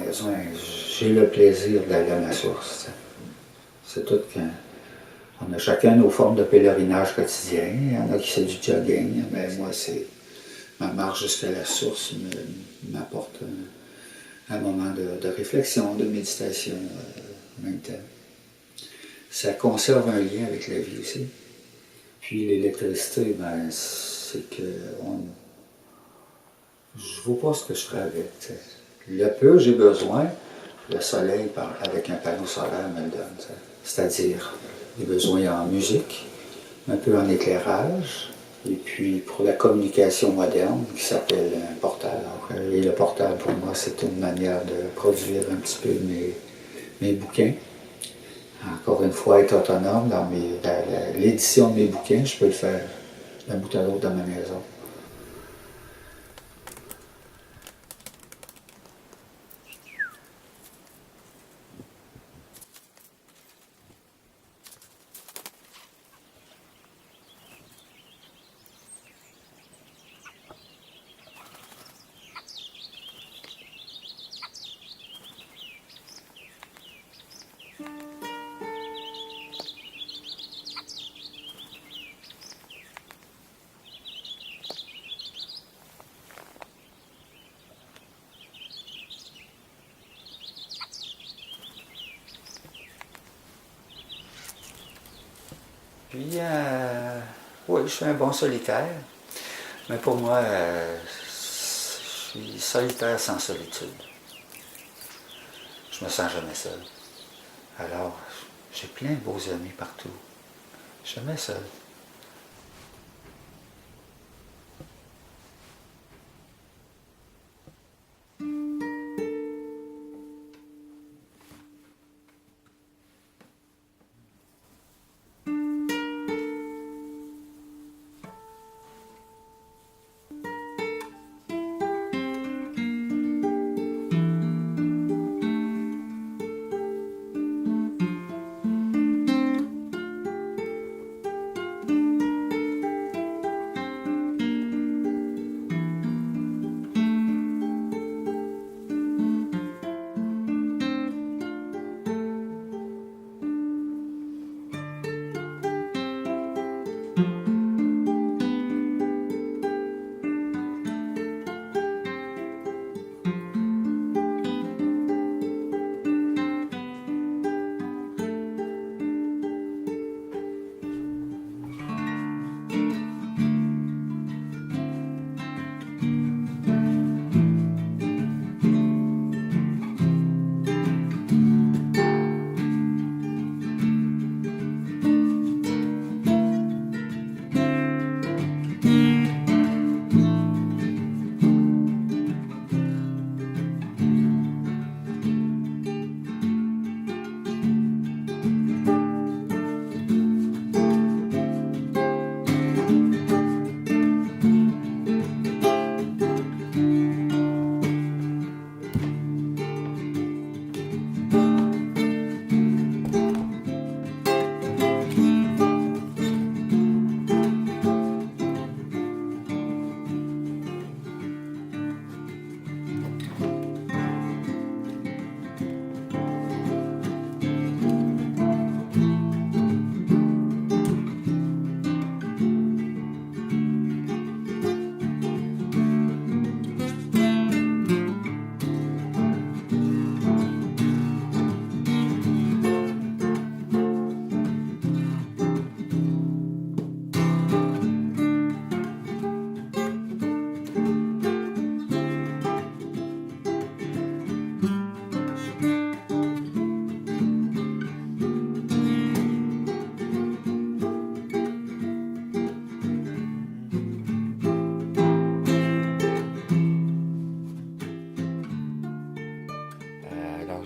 maison, j'ai le plaisir d'aller à ma source. C'est tout quand... On a chacun nos formes de pèlerinage quotidien. Il y en a qui c'est du jogging, mais moi, c'est ma marche jusqu'à la source m'apporte un moment de réflexion, de méditation en même temps. Ça conserve un lien avec la vie aussi. Puis l'électricité, ben, c'est que je ne vois pas ce que je ferais avec. T'sais. Le peu j'ai besoin, le soleil avec un panneau solaire me le donne. T'sais. C'est-à-dire des besoins en musique, un peu en éclairage, et puis pour la communication moderne qui s'appelle un portable. Et le portable pour moi c'est une manière de produire un petit peu mes bouquins. Encore une fois, être autonome dans l'édition de mes bouquins, je peux le faire d'un bout à l'autre dans ma maison. Puis, oui, je suis un bon solitaire, mais pour moi, je suis solitaire sans solitude. Je me sens jamais seul. Alors, j'ai plein de beaux amis partout. Jamais seul.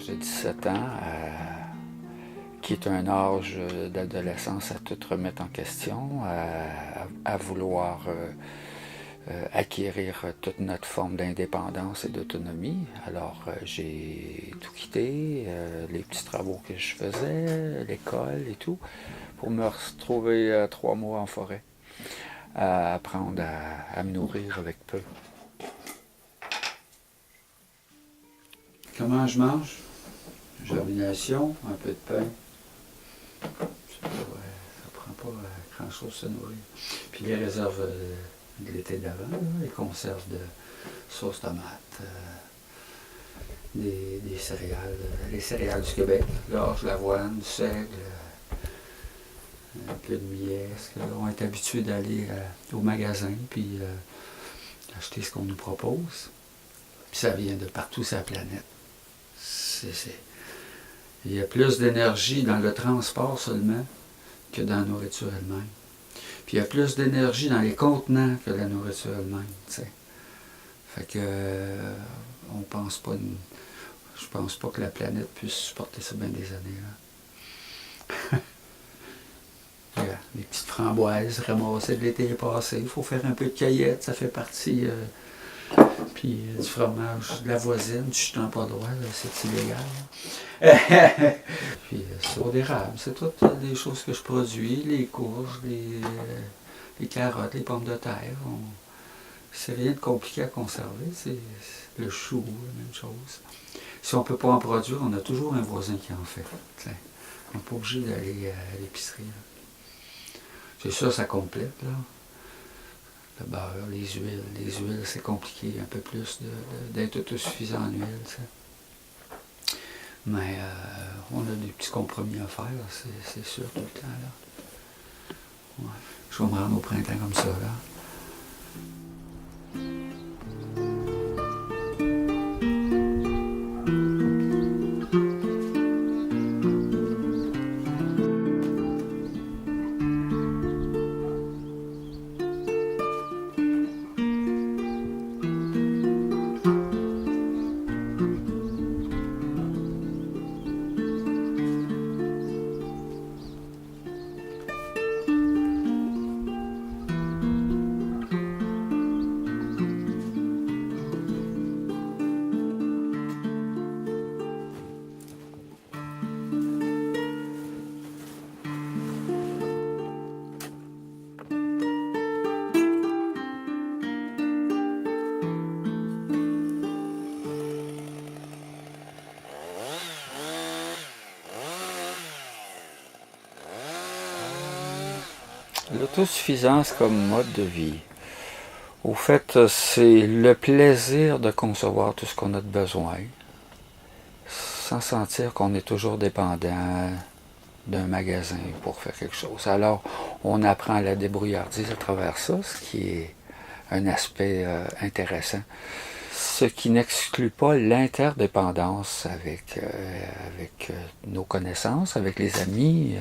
J'ai 17 ans, qui est un âge d'adolescence à tout remettre en question, à vouloir acquérir toute notre forme d'indépendance et d'autonomie. Alors j'ai tout quitté, les petits travaux que je faisais, l'école et tout, pour me retrouver 3 mois en forêt, à apprendre à me nourrir avec peu. Comment je mange? Germination, un peu de pain. Ça prend pas grand-chose se nourrir. Puis les réserves de l'été d'avant, les conserves de sauce tomate, des céréales, les céréales du Québec, l'orge, l'avoine, du seigle, un peu de millet. Parce qu'on est habitué d'aller au magasin puis acheter ce qu'on nous propose. Puis ça vient de partout sur la planète. Il y a plus d'énergie dans le transport seulement que dans la nourriture elle-même. Puis il y a plus d'énergie dans les contenants que la nourriture elle-même. T'sais. Fait que on pense pas. Je pense pas que la planète puisse supporter ça bien des années. Là. Les petites framboises ramassées de l'été passé. Il faut faire un peu de cueillette, ça fait partie. Puis du fromage de la voisine, je n'ai pas le droit, c'est illégal. Puis sirop d'érable, c'est toutes les choses que je produis, les courges, les carottes, les pommes de terre. C'est rien de compliqué à conserver, c'est le chou, la même chose. Si on ne peut pas en produire, on a toujours un voisin qui en fait. T'sais. On n'est pas obligé d'aller à l'épicerie. C'est sûr, ça complète, là. Le beurre, les huiles, c'est compliqué un peu plus d'être autosuffisant en huile. T'sais. Mais on a des petits compromis à faire, c'est sûr, tout le temps. Là. Ouais. Je vais me rendre au printemps comme ça. Là. L'autosuffisance comme mode de vie. Au fait, c'est le plaisir de concevoir tout ce qu'on a de besoin, sans sentir qu'on est toujours dépendant d'un magasin pour faire quelque chose. Alors, on apprend la débrouillardise à travers ça, ce qui est un aspect intéressant. Ce qui n'exclut pas l'interdépendance avec nos connaissances, avec les amis,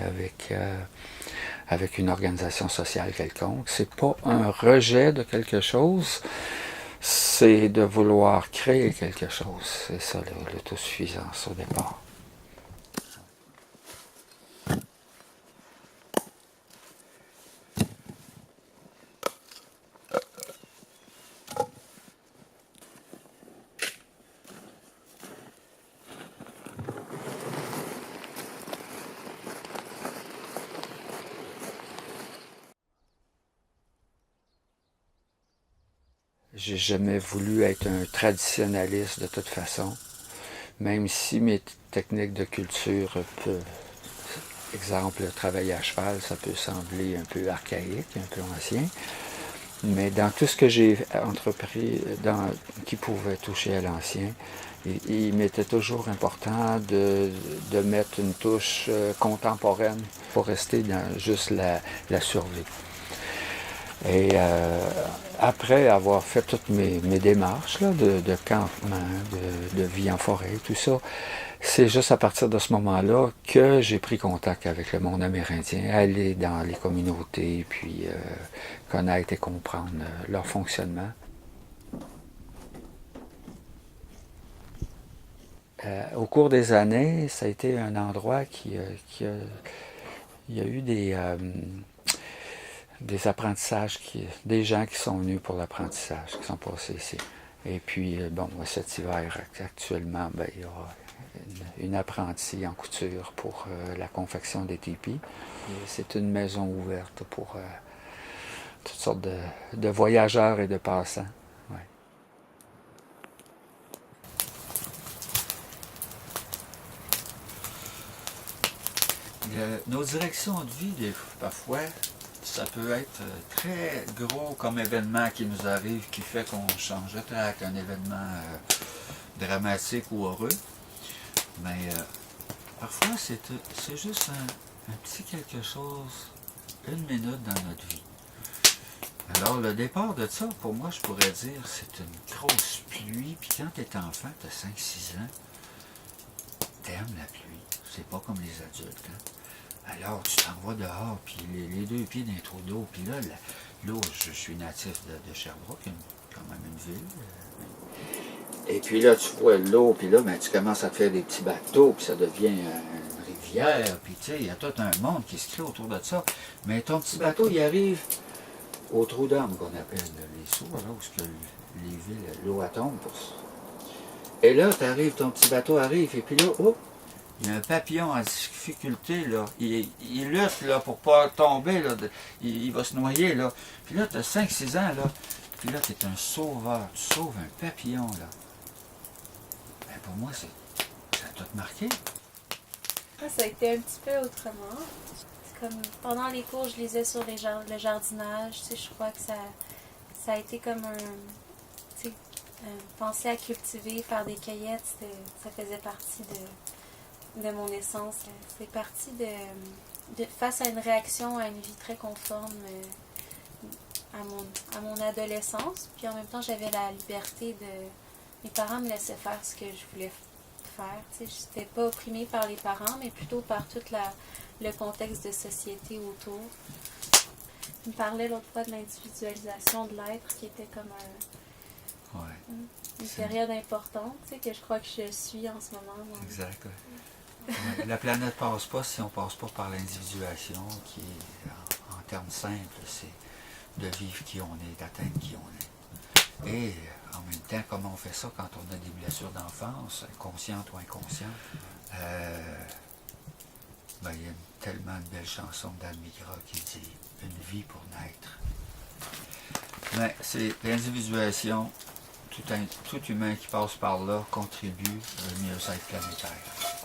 avec une organisation sociale quelconque. C'est pas un rejet de quelque chose, c'est de vouloir créer quelque chose. C'est ça l'autosuffisance au départ. J'ai jamais voulu être un traditionnaliste de toute façon, même si mes techniques de culture peuvent, exemple, travailler à cheval, ça peut sembler un peu archaïque, un peu ancien, mais dans tout ce que j'ai entrepris qui pouvait toucher à l'ancien, il m'était toujours important de mettre une touche contemporaine pour rester dans juste la survie. Et après avoir fait toutes mes démarches là, de campement, de vie en forêt, tout ça, c'est juste à partir de ce moment-là que j'ai pris contact avec le monde amérindien, aller dans les communautés, puis connaître et comprendre leur fonctionnement. Au cours des années, ça a été un endroit il y a eu des apprentissages, des gens qui sont venus pour l'apprentissage, qui sont passés ici. Et puis, bon, cet hiver, actuellement, il y aura une apprentie en couture pour la confection des tipis. C'est une maison ouverte pour toutes sortes de voyageurs et de passants. Ouais. Nos directions de vie, parfois, ça peut être très gros comme événement qui nous arrive, qui fait qu'on change de track, un événement dramatique ou heureux. Mais parfois, c'est juste un petit quelque chose, une minute dans notre vie. Alors, le départ de ça, pour moi, je pourrais dire, c'est une grosse pluie. Puis quand tu es enfant, tu as 5-6 ans, t'aimes la pluie. C'est pas comme les adultes. Hein? Alors, tu t'en vas dehors, puis les deux pieds dans un trou d'eau. Puis là, l'eau, je suis natif de Sherbrooke, quand même une ville. Et puis là, tu vois l'eau, puis là, ben, tu commences à te faire des petits bateaux, puis ça devient une rivière. Puis tu sais, il y a tout un monde qui se crée autour de ça. Mais ton petit bateau, il arrive au trou d'âme qu'on appelle les sourds, là où les villes, l'eau tombe pour ça. Et là, ton petit bateau arrive, et puis là, oh, il y a un papillon en difficulté, là. Il lutte, là, pour pas tomber, là. Il va se noyer, là. Puis là, tu as 5-6 ans, là. Puis là, tu es un sauveur. Tu sauves un papillon, là. Ben, pour moi, ça a tout marqué. Ça a été un petit peu autrement. Comme pendant les cours, je lisais sur le jardinage. Tu sais, je crois que ça a été comme penser à cultiver, faire des cueillettes. Ça faisait partie de mon essence. C'est parti face à une réaction à une vie très conforme à mon adolescence. Puis en même temps, j'avais la liberté mes parents me laissaient faire ce que je voulais faire. Tu sais, je n'étais pas opprimée par les parents, mais plutôt par tout le contexte de société autour. Il me parlait l'autre fois de l'individualisation de l'être qui était comme une période importante, tu sais, que je crois que je suis en ce moment. Exact. Ouais. La planète ne passe pas si on ne passe pas par l'individuation qui est, en termes simples, c'est de vivre qui on est, d'atteindre qui on est. Et en même temps, comment on fait ça quand on a des blessures d'enfance, conscientes ou inconscientes? Il y a tellement de belles chansons d'Anne Migras qui dit « Une vie pour naître ». Mais c'est l'individuation, tout humain qui passe par là contribue au mieux-être planétaire.